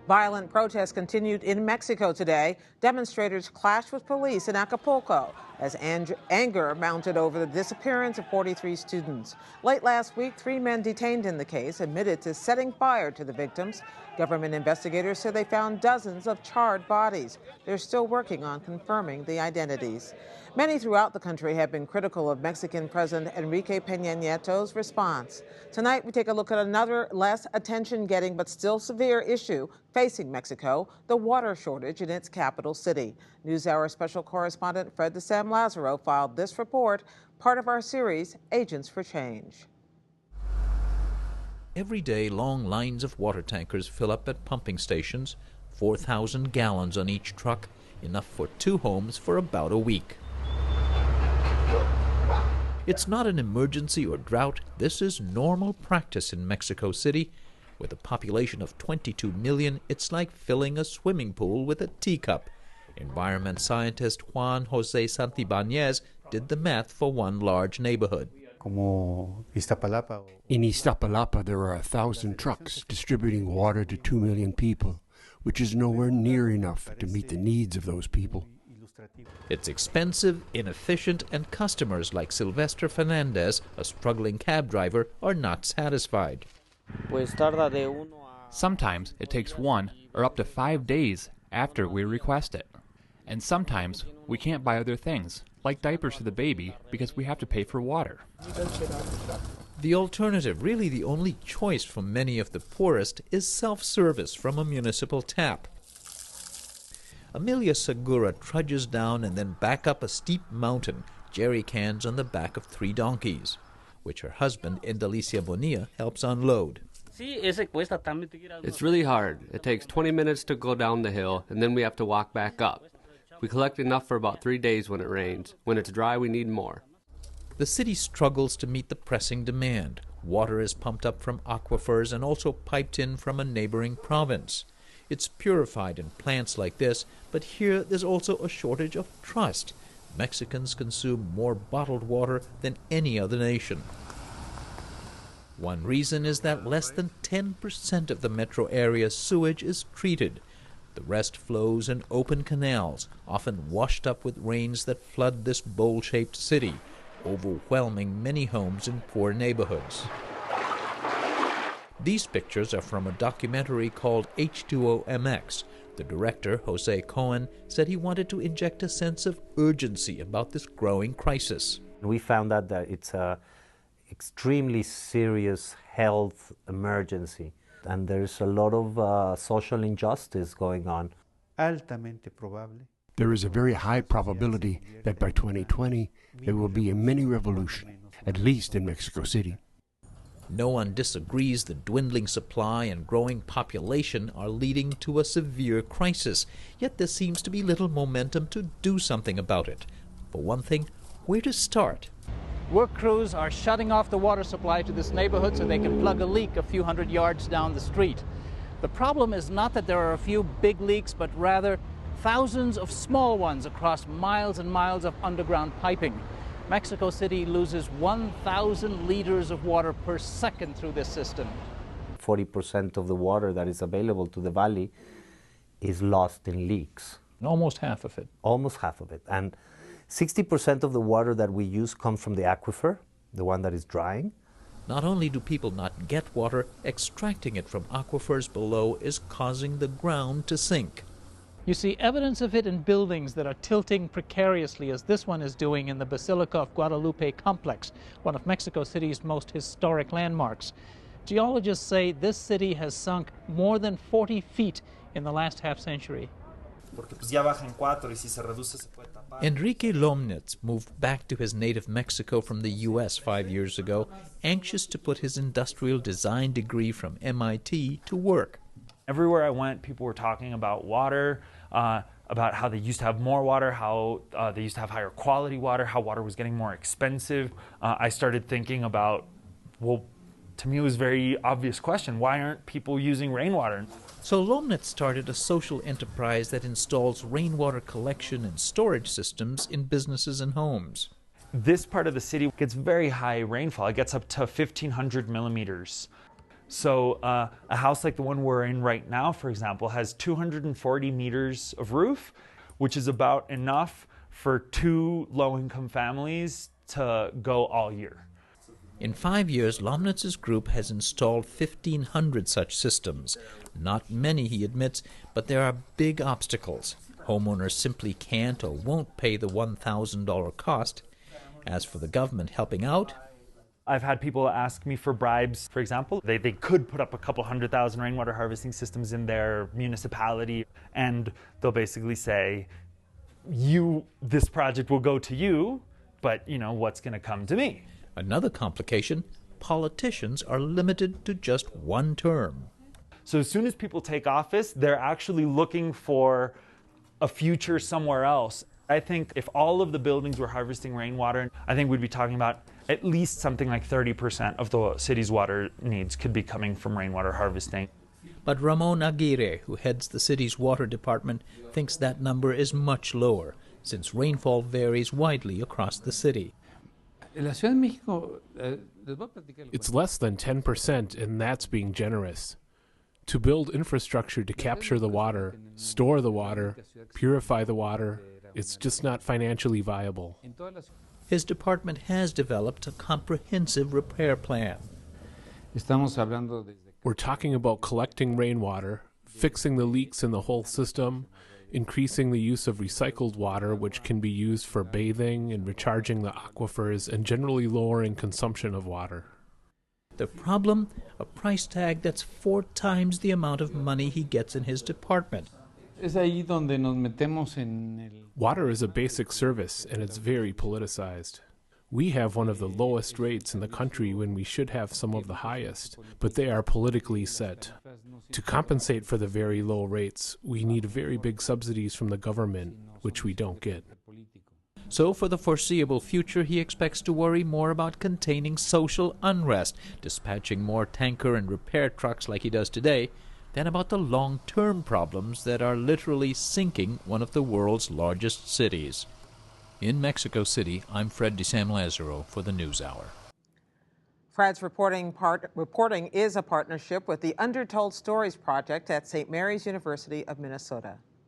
Violent protests continued in Mexico today. Demonstrators clashed with police in Acapulco as anger mounted over the disappearance of 43 students. Late last week, 3 men detained in the case admitted to setting fire to the victims. Government investigators say they found dozens of charred bodies. They're still working on confirming the identities. Many throughout the country have been critical of Mexican President Enrique Peña Nieto's response. Tonight, we take a look at another less attention-getting but still severe issue facing Mexico, the water shortage in its capital city. NewsHour special correspondent Fred de Sam Lazaro filed this report, part of our series, Agents for Change. Every day, long lines of water tankers fill up at pumping stations, 4,000 gallons on each truck, enough for 2 homes for about a week. It's not an emergency or drought. This is normal practice in Mexico City. With a population of 22 million, it's like filling a swimming pool with a teacup. Environment scientist Juan Jose Santibáñez did the math for one large neighborhood. In Iztapalapa, there are 1,000 trucks distributing water to 2 million people, which is nowhere near enough to meet the needs of those people. It's expensive, inefficient, and customers like Sylvester Fernandez, a struggling cab driver, are not satisfied. Sometimes it takes 1 or up to 5 days after we request it. And sometimes we can't buy other things, like diapers for the baby, because we have to pay for water. The alternative, really the only choice for many of the poorest, is self-service from a municipal tap. Amelia Segura trudges down and then back up a steep mountain, jerry cans on the back of 3 donkeys, which her husband, Indalicia Bonilla, helps unload. It's really hard. It takes 20 minutes to go down the hill, and then we have to walk back up. We collect enough for about 3 days when it rains. When it's dry, we need more. The city struggles to meet the pressing demand. Water is pumped up from aquifers and also piped in from a neighboring province. It's purified in plants like this, but here there's also a shortage of trust. Mexicans consume more bottled water than any other nation. One reason is that less than 10% of the metro area's sewage is treated. The rest flows in open canals, often washed up with rains that flood this bowl-shaped city, overwhelming many homes in poor neighborhoods. These pictures are from a documentary called H2O MX. The director, Jose Cohen, said he wanted to inject a sense of urgency about this growing crisis. We found out that it's an extremely serious health emergency, and there's a lot of social injustice going on. There is a very high probability that by 2020 there will be a mini revolution, at least in Mexico City. No one disagrees the dwindling supply and growing population are leading to a severe crisis, yet there seems to be little momentum to do something about it. For one thing, where to start? Work crews are shutting off the water supply to this neighborhood so they can plug a leak a few hundred yards down the street. The problem is not that there are a few big leaks, but rather thousands of small ones across miles and miles of underground piping. Mexico City loses 1,000 liters of water per second through this system. 40% of the water that is available to the valley is lost in leaks. Almost half of it. Almost half of it. And 60% of the water that we use comes from the aquifer, the one that is drying. Not only do people not get water, extracting it from aquifers below is causing the ground to sink. You see evidence of it in buildings that are tilting precariously, as this one is doing in the Basilica of Guadalupe complex, one of Mexico City's most historic landmarks. Geologists say this city has sunk more than 40 feet in the last half-century. Enrique Lomnitz moved back to his native Mexico from the U.S. 5 years ago, anxious to put his industrial design degree from MIT to work. Everywhere I went, people were talking about water, about how they used to have more water, how they used to have higher quality water, how water was getting more expensive. I started thinking about, well, to me it was a very obvious question, why aren't people using rainwater? So Lomnitz started a social enterprise that installs rainwater collection and storage systems in businesses and homes. This part of the city gets very high rainfall. It gets up to 1,500 millimeters. So a house like the one we're in right now, for example, has 240 meters of roof, which is about enough for 2 low-income families to go all year. In 5 years, Lomnitz's group has installed 1,500 such systems. Not many, he admits, but there are big obstacles. Homeowners simply can't or won't pay the $1,000 cost. As for the government helping out, I've had people ask me for bribes, for example. They could put up a couple 100,000 rainwater harvesting systems in their municipality, and they'll basically say, this project will go to you, but what's going to come to me? Another complication, politicians are limited to just 1 term. So as soon as people take office, they're actually looking for a future somewhere else. I think if all of the buildings were harvesting rainwater, I think we'd be talking about at least something like 30% of the city's water needs could be coming from rainwater harvesting. But Ramon Aguirre, who heads the city's water department, thinks that number is much lower, since rainfall varies widely across the city. It's less than 10%, and that's being generous. To build infrastructure to capture the water, store the water, purify the water, it's just not financially viable. His department has developed a comprehensive repair plan. We're talking about collecting rainwater, fixing the leaks in the whole system, increasing the use of recycled water, which can be used for bathing and recharging the aquifers, and generally lowering consumption of water. The problem? A price tag that's 4 times the amount of money he gets in his department. Water is a basic service, and it's very politicized. We have one of the lowest rates in the country when we should have some of the highest, but they are politically set. To compensate for the very low rates, we need very big subsidies from the government, which we don't get. So for the foreseeable future, he expects to worry more about containing social unrest, dispatching more tanker and repair trucks like he does today, than about the long-term problems that are literally sinking one of the world's largest cities. In Mexico City, I'm Fred de Sam Lazaro for the NewsHour. Fred's reporting is a partnership with the Undertold Stories Project at St. Mary's University of Minnesota.